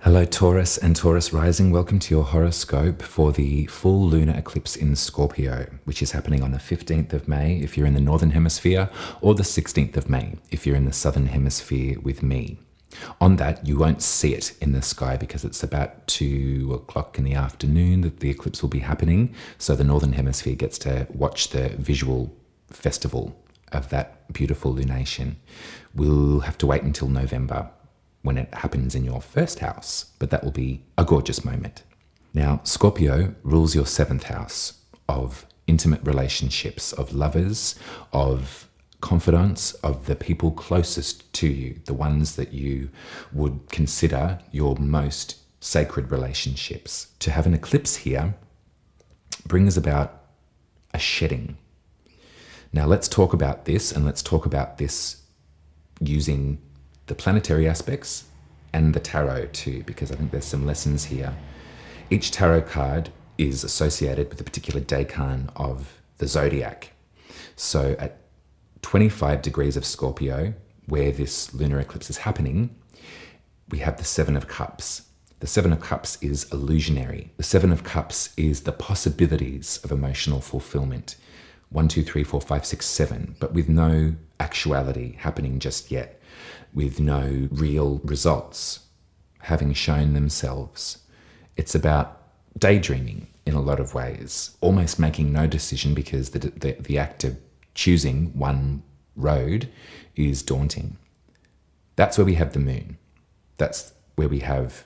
Hello Taurus and Taurus rising, welcome to your horoscope for the full lunar eclipse in Scorpio, which is happening on the 15th of May if you're in the Northern Hemisphere, or the 16th of May if you're in the Southern Hemisphere with me. On that, you won't see it in the sky because it's about 2 o'clock in the afternoon that the eclipse will be happening, so the Northern Hemisphere gets to watch the visual festival of that beautiful lunation. We'll have to wait until November when it happens in your first house, but that will be a gorgeous moment. Now, Scorpio rules your 7th house of intimate relationships, of lovers, of confidants, of the people closest to you, the ones that you would consider your most sacred relationships. To have an eclipse here brings about a shedding. Now, let's talk about this, and let's talk about this using the planetary aspects and the tarot too, because I think there's some lessons here. Each tarot card is associated with a particular decan of the zodiac. So at 25 degrees of Scorpio, where this lunar eclipse is happening, we have the 7 of Cups. The 7 of Cups is illusionary. The 7 of Cups is the possibilities of emotional fulfillment. 1, 2, 3, 4, 5, 6, 7, but with no actuality happening just yet, with no real results having shown themselves. It's about daydreaming in a lot of ways, almost making no decision because the act of choosing one road is daunting. That's where we have the moon. That's where we have,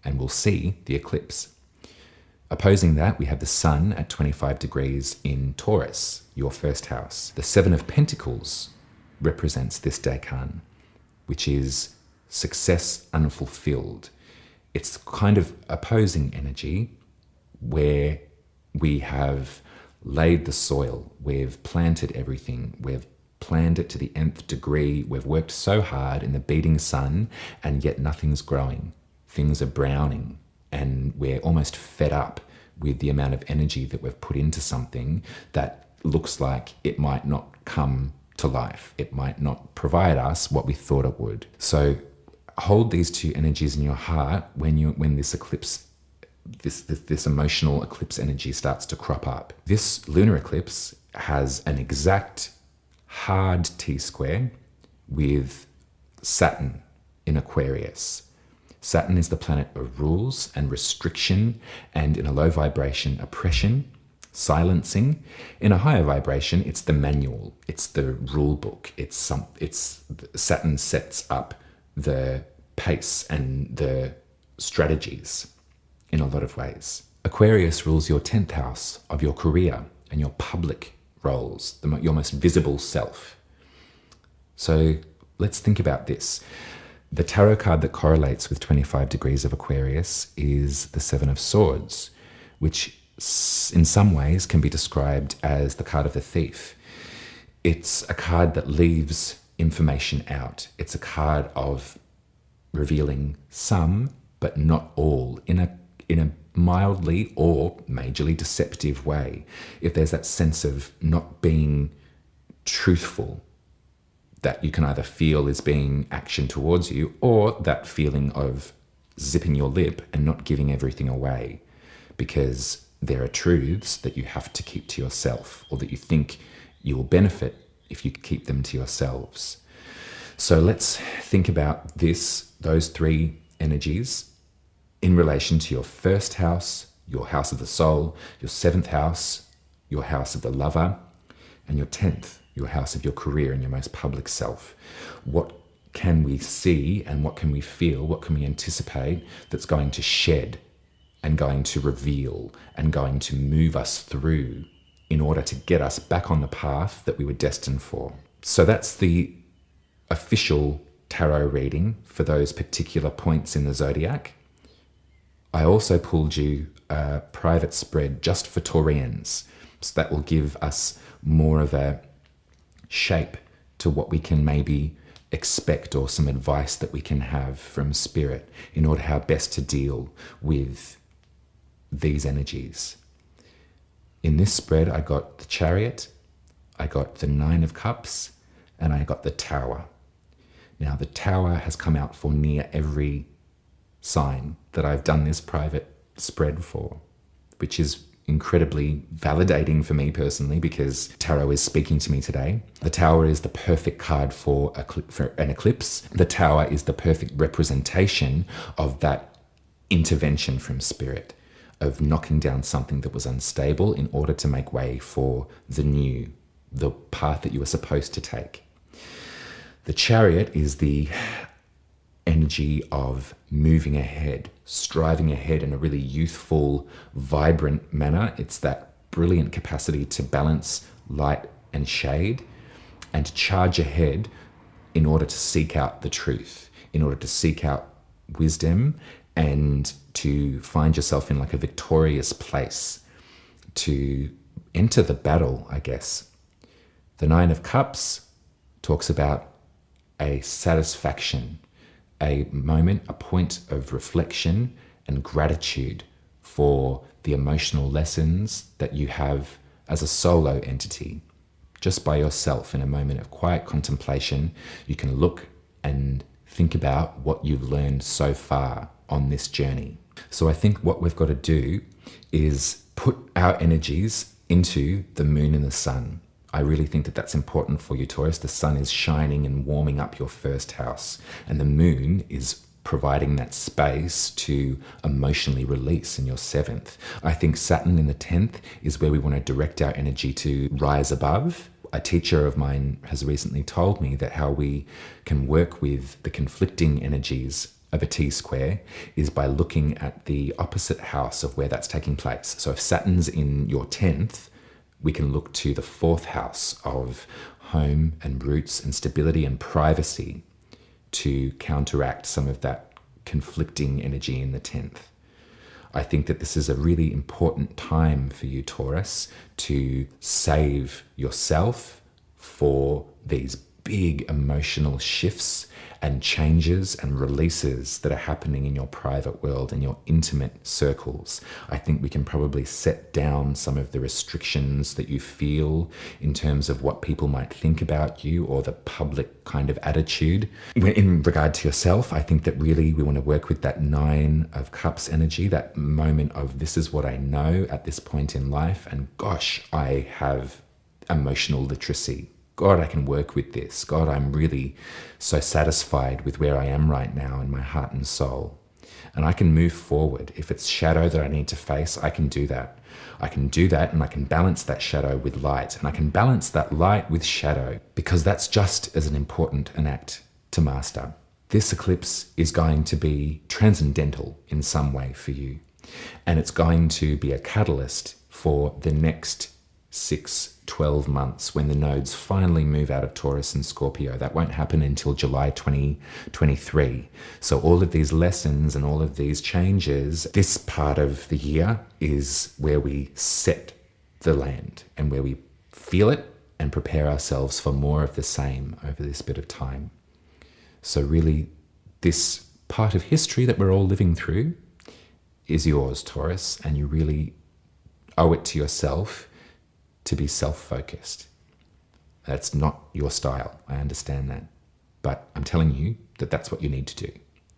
and we'll see, the eclipse. Opposing that, we have the sun at 25 degrees in Taurus, your first house. The 7 of Pentacles represents this decan, which is success unfulfilled. It's kind of opposing energy where we have laid the soil, we've planted everything, we've planned it to the nth degree, we've worked so hard in the beating sun, and yet nothing's growing. Things are browning, and we're almost fed up with the amount of energy that we've put into something that looks like it might not come to life. It might not provide us what we thought it would. So hold these two energies in your heart when this eclipse, this emotional eclipse energy starts to crop up. This lunar eclipse has an exact hard T-square with Saturn in Aquarius. Saturn is the planet of rules and restriction, and in a low vibration, oppression, silencing. In a higher vibration, it's the manual, it's the rule book, it's Saturn sets up the pace and the strategies in a lot of ways. Aquarius rules your 10th house of your career and your public roles, your most visible self. So let's think about this. The tarot card that correlates with 25 degrees of Aquarius is the 7 of Swords, which in some ways can be described as the card of the thief. It's a card that leaves information out. It's a card of revealing some, but not all, in a mildly or majorly deceptive way. If there's that sense of not being truthful, that you can either feel is being action towards you, or that feeling of zipping your lip and not giving everything away because there are truths that you have to keep to yourself, or that you think you will benefit if you keep them to yourselves. So let's think about those 3 energies in relation to your first house, your house of the soul, your 7th house, your house of the lover, and your 10th, your house of your career and your most public self. What can we see and what can we feel, what can we anticipate that's going to shed and going to reveal and going to move us through in order to get us back on the path that we were destined for? So that's the official tarot reading for those particular points in the zodiac. I also pulled you a private spread just for Taurians, so that will give us more of a shape to what we can maybe expect, or some advice that we can have from spirit in order how best to deal with these energies. In this spread, I got the Chariot, I got the 9 of Cups, and I got the Tower. Now, the Tower has come out for near every sign that I've done this private spread for, which is incredibly validating for me personally because tarot is speaking to me today. The Tower is the perfect card for an eclipse. The Tower is the perfect representation of that intervention from spirit, of knocking down something that was unstable in order to make way for the new, the path that you were supposed to take. The Chariot is the energy of moving ahead, striving ahead in a really youthful, vibrant manner. It's that brilliant capacity to balance light and shade and to charge ahead in order to seek out the truth, in order to seek out wisdom and to find yourself in like a victorious place, to enter the battle, I guess. The Nine of Cups talks about a satisfaction, a moment, a point of reflection and gratitude for the emotional lessons that you have as a solo entity. Just by yourself in a moment of quiet contemplation, you can look and think about what you've learned so far on this journey. So I think what we've got to do is put our energies into the moon and the sun. I really think that that's important for you, Taurus. The sun is shining and warming up your first house, and the moon is providing that space to emotionally release in your seventh. I think Saturn in the 10th is where we want to direct our energy to rise above. A teacher of mine has recently told me that how we can work with the conflicting energies of a T-square is by looking at the opposite house of where that's taking place. So if Saturn's in your 10th, we can look to the 4th house of home and roots and stability and privacy to counteract some of that conflicting energy in the 10th. I think that this is a really important time for you, Taurus, to save yourself for these big emotional shifts and changes and releases that are happening in your private world and your intimate circles. I think we can probably set down some of the restrictions that you feel in terms of what people might think about you or the public kind of attitude. In regard to yourself, I think that really we want to work with that 9 of Cups energy, that moment of this is what I know at this point in life, and gosh, I have emotional literacy. God, I can work with this. God, I'm really so satisfied with where I am right now in my heart and soul. And I can move forward. If it's shadow that I need to face, I can do that. I can do that, and I can balance that shadow with light. And I can balance that light with shadow, because that's just as an important an act to master. This eclipse is going to be transcendental in some way for you. And it's going to be a catalyst for the next 12 months when the nodes finally move out of Taurus and Scorpio. That won't happen until July 2023. So all of these lessons and all of these changes, this part of the year is where we set the land and where we feel it and prepare ourselves for more of the same over this bit of time. So really, this part of history that we're all living through is yours, Taurus, and you really owe it to yourself to be self-focused. That's not your style, I understand that. But I'm telling you that that's what you need to do.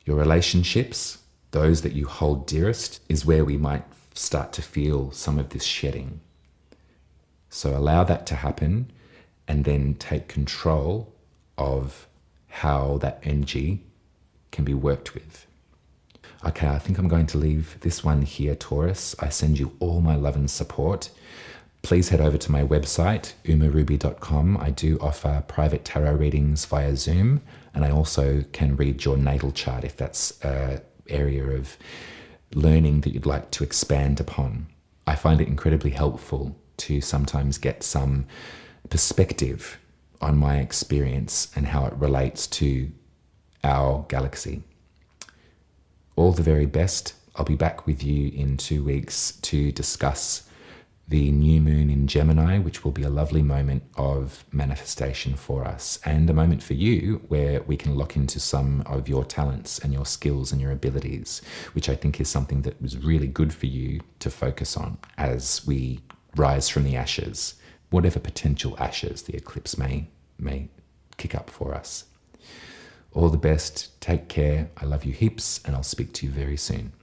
Your relationships, those that you hold dearest, is where we might start to feel some of this shedding. So allow that to happen and then take control of how that energy can be worked with. Okay, I think I'm going to leave this one here, Taurus. I send you all my love and support. Please head over to my website, umaruby.com. I do offer private tarot readings via Zoom, and I also can read your natal chart if that's an area of learning that you'd like to expand upon. I find it incredibly helpful to sometimes get some perspective on my experience and how it relates to our galaxy. All the very best. I'll be back with you in 2 weeks to discuss the new moon in Gemini, which will be a lovely moment of manifestation for us, and a moment for you where we can lock into some of your talents and your skills and your abilities, which I think is something that was really good for you to focus on as we rise from the ashes, whatever potential ashes the eclipse may kick up for us. All the best. Take care. I love you heaps, and I'll speak to you very soon.